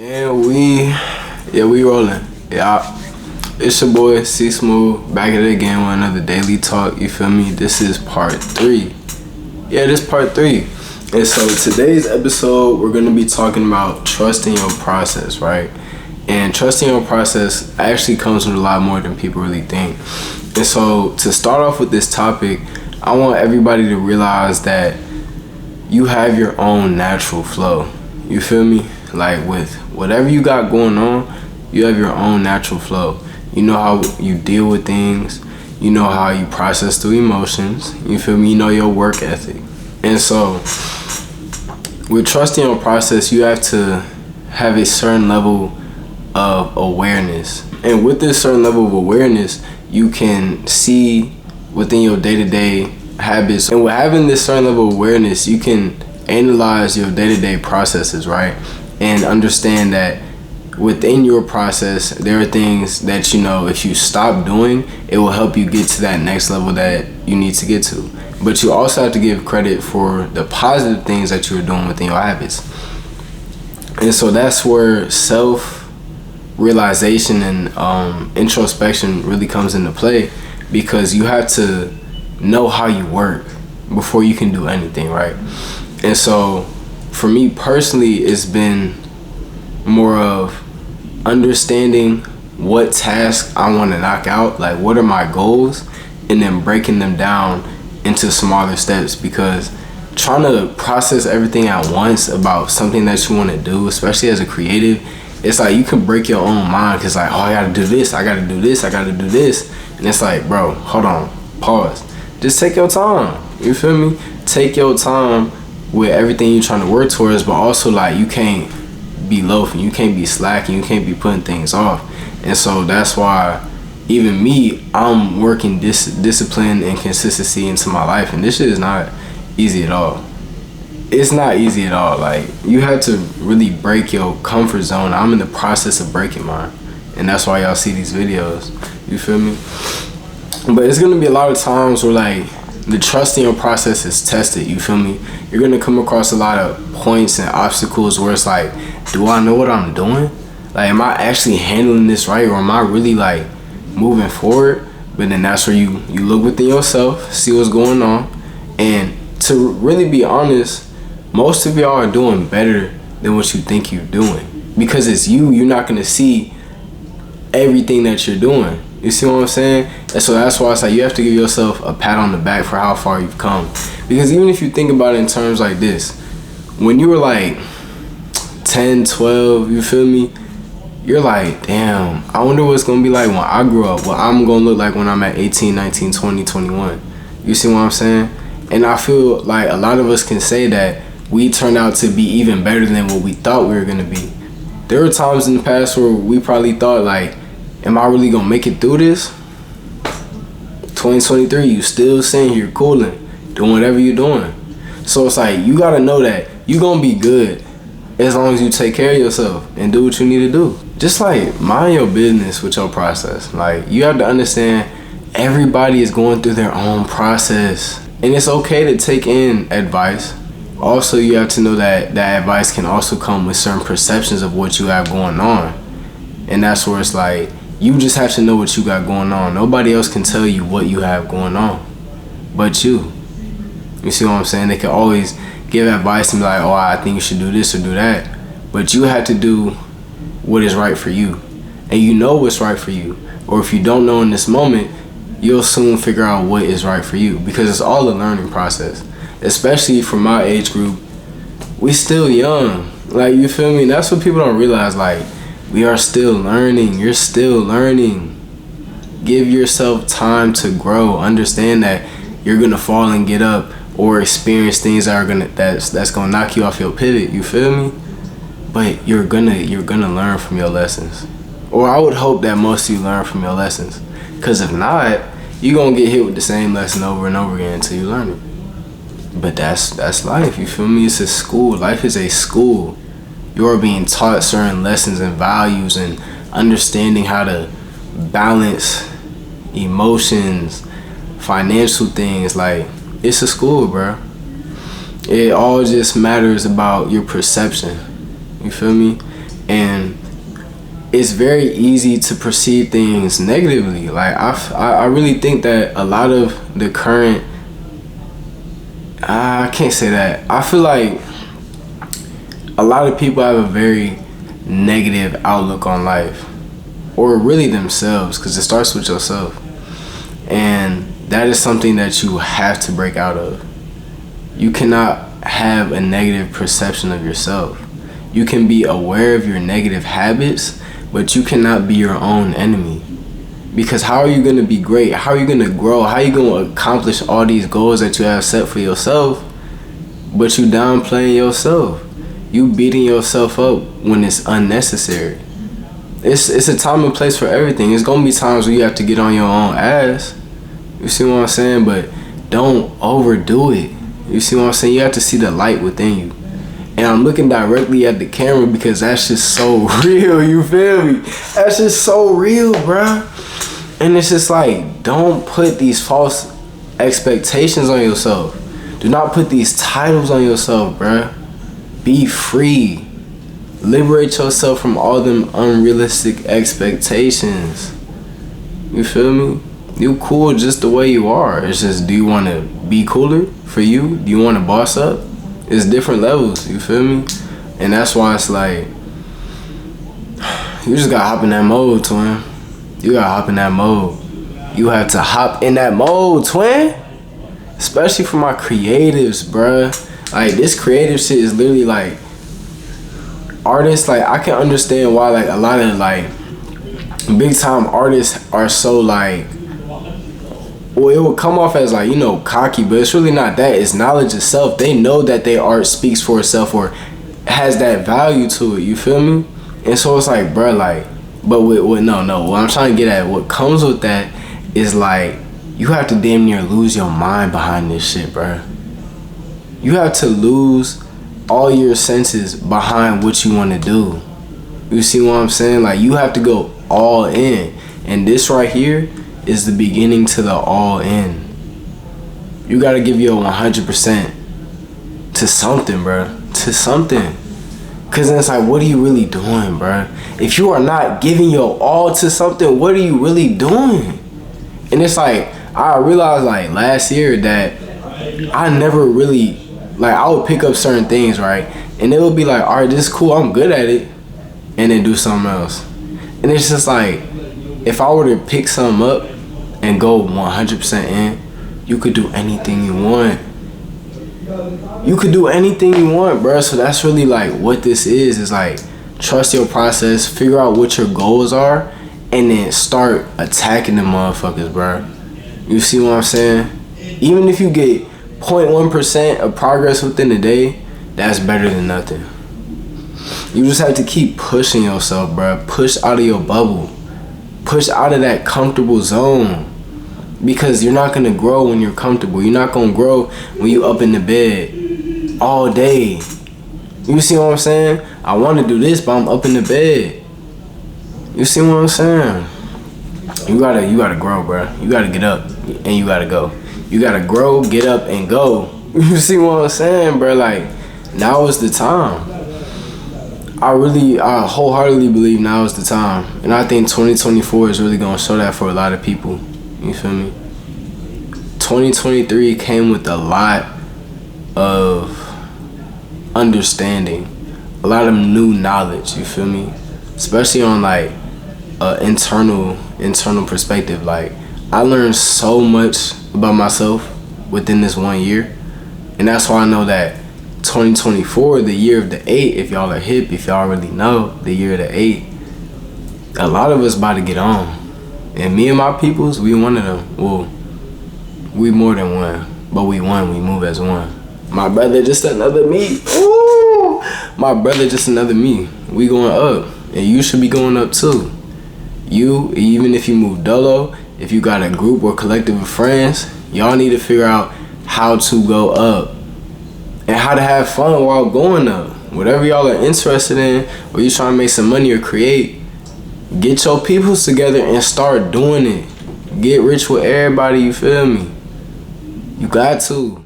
And we rolling. Yeah. It's your boy C Smooth back at it again with another daily talk. You feel me? This is part 3. Yeah, this part 3. And so today's episode, we're gonna be talking about trusting your process, right? And trusting your process actually comes with a lot more than people really think. And so to start off with this topic, I want everybody to realize that you have your own natural flow. You feel me? Like with whatever you got going on, you have your own natural flow. You know how you deal with things. You know how you process through emotions. You feel me? You know your work ethic. And so with trusting your process, you have to have a certain level of awareness. And with this certain level of awareness, you can see within your day-to-day habits. And with having this certain level of awareness, you can analyze your day-to-day processes, right? And understand that within your process, there are things that, you know, if you stop doing, it will help you get to that next level that you need to get to. But you also have to give credit for the positive things that you're doing within your habits. And so that's where self-realization and introspection really comes into play, because you have to know how you work before you can do anything, right? And so for me personally, it's been more of understanding what tasks I want to knock out, like what are my goals, and then breaking them down into smaller steps. Because trying to process everything at once about something that you want to do, especially as a creative, it's like you can break your own mind, because like, oh, I gotta do this, I gotta do this, I gotta do this. And it's like, bro, hold on, pause. Just take your time, you feel me? Take your time with everything you're trying to work towards, but also like you can't be loafing, you can't be slacking, you can't be putting things off. And so that's why even me, I'm working discipline and consistency into my life, and this shit is not easy at all. It's not easy at all. Like, you have to really break your comfort zone. I'm in the process of breaking mine, and that's why y'all see these videos, you feel me? But it's gonna be a lot of times where like the trusting your process is tested, you feel me? You're gonna come across a lot of points and obstacles where it's like, do I know what I'm doing? Like, am I actually handling this right, or am I really like moving forward? But then that's where you look within yourself, see what's going on. And to really be honest, most of y'all are doing better than what you think you're doing, because it's you're not gonna see everything that you're doing. You see what I'm saying? And so that's why it's like you have to give yourself a pat on the back for how far you've come. Because even if you think about it in terms like this, when you were like 10, 12, you feel me? You're like, damn, I wonder what it's gonna be like when I grow up, what I'm gonna look like when I'm at 18, 19, 20, 21. You see what I'm saying? And I feel like a lot of us can say that we turned out to be even better than what we thought we were gonna be. There were times in the past where we probably thought like, am I really gonna make it through this? 2023, you still sitting here cooling, doing whatever you're doing. So it's like, you gotta know that you gonna be good as long as you take care of yourself and do what you need to do. Just like mind your business with your process. Like, you have to understand everybody is going through their own process, and it's okay to take in advice. Also, you have to know that that advice can also come with certain perceptions of what you have going on. And that's where it's like, you just have to know what you got going on. Nobody else can tell you what you have going on but you. You see what I'm saying? They can always give advice and be like, oh, I think you should do this or do that. But you have to do what is right for you. And you know what's right for you. Or if you don't know in this moment, you'll soon figure out what is right for you. Because it's all a learning process. Especially for my age group, we still young. Like, you feel me? That's what people don't realize. Like, we are still learning. You're still learning. Give yourself time to grow. Understand that you're gonna fall and get up, or experience things that's gonna knock you off your pivot. You feel me? But you're gonna learn from your lessons. Or I would hope that most of you learn from your lessons. Cause if not, you're gonna get hit with the same lesson over and over again until you learn it. But that's life. You feel me? It's a school. Life is a school. You're being taught certain lessons and values, and understanding how to balance emotions, financial things. Like, it's a school, bro. It all just matters about your perception. You feel me? And it's very easy to perceive things negatively. Like I really think that a lot of the current, I can't say that. I feel like a lot of people have a very negative outlook on life, or really themselves, because it starts with yourself. And that is something that you have to break out of. You cannot have a negative perception of yourself. You can be aware of your negative habits, but you cannot be your own enemy. Because how are you going to be great? How are you going to grow? How are you going to accomplish all these goals that you have set for yourself, but you downplaying yourself? You beating yourself up when it's unnecessary. It's a time and place for everything. It's going to be times where you have to get on your own ass. You see what I'm saying? But don't overdo it. You see what I'm saying? You have to see the light within you. And I'm looking directly at the camera because that's just so real, you feel me? That's just so real, bruh. And it's just like, don't put these false expectations on yourself. Do not put these titles on yourself, bruh. Be free. Liberate yourself from all them unrealistic expectations. You feel me? You cool just the way you are. It's just, do you want to be cooler for you? Do you want to boss up? It's different levels, you feel me? And that's why it's like, you just gotta hop in that mode, twin. You gotta hop in that mode. You have to hop in that mode, twin. Especially for my creatives, bruh. Like, this creative shit is literally like, artists, like, I can understand why, like, a lot of, like, big time artists are so, like, well, it will come off as, like, you know, cocky, but it's really not that. It's knowledge itself. They know that their art speaks for itself or has that value to it, you feel me? And so it's like, bruh, like, but no, what I'm trying to get at, what comes with that is, like, you have to damn near lose your mind behind this shit, bruh. You have to lose all your senses behind what you want to do. You see what I'm saying? Like, you have to go all in. And this right here is the beginning to the all in. You got to give your 100% to something, bro. To something. Because then it's like, what are you really doing, bro? If you are not giving your all to something, what are you really doing? And it's like, I realized, like, last year that I never really, like, I would pick up certain things, right? And it would be like, all right, this is cool, I'm good at it. And then do something else. And it's just like, if I were to pick something up and go 100% in, you could do anything you want. You could do anything you want, bro. So that's really like what this is like, trust your process, figure out what your goals are, and then start attacking the motherfuckers, bro. You see what I'm saying? Even if you get 0.1% of progress within a day, that's better than nothing. You just have to keep pushing yourself, bro. Push out of your bubble. Push out of that comfortable zone. Because you're not gonna grow when you're comfortable. You're not gonna grow when you up in the bed all day. You see what I'm saying? I wanna do this, but I'm up in the bed. You see what I'm saying? You gotta grow, bro. You gotta get up and you gotta go. You gotta grow, get up, and go. You see what I'm saying, bro? Like, now is the time. I wholeheartedly believe now is the time. And I think 2024 is really gonna show that for a lot of people. You feel me? 2023 came with a lot of understanding, a lot of new knowledge, you feel me? Especially on like internal perspective. Like, I learned so much about myself within this 1 year. And that's why I know that 2024, the year of the 8, if y'all are hip, if y'all really know, the year of the 8, a lot of us about to get on. And me and my peoples, we one of them. Well, we more than one, but we one, we move as one. My brother, just another me. Ooh, my brother, just another me. We going up, and you should be going up too. You, even if you move dolo, if you got a group or collective of friends, y'all need to figure out how to go up and how to have fun while going up. Whatever y'all are interested in, or you trying to make some money or create, get your peoples together and start doing it. Get rich with everybody, you feel me? You got to.